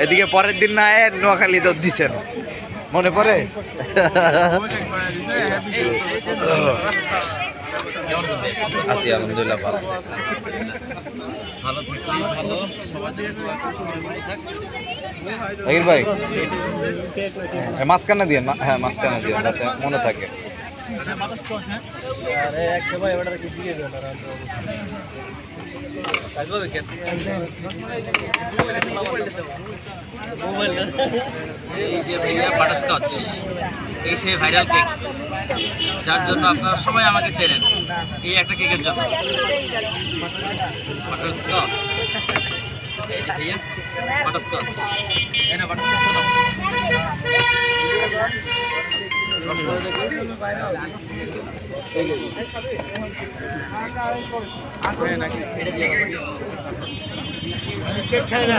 এদিকে পরের দিন না নোয়াখালী তো দিছেন মনে পড়ে। আছি আলহামদুলিল্লাহ ভালো। ভাই মাঝখানে দিয়ে, হ্যাঁ মাঝখানে দিয়ে যাতে মনে থাকে। বাটারস্কচ এই সেই ভাইরাল কেক যার জন্য আপনারা সবাই আমাকে চেনেন, এই একটা কেকের জন্য। বাটারস্কচ ভাইয়া, বাটারস্কচ এই না, বাটারস্কচ শোনো কেক খাই না।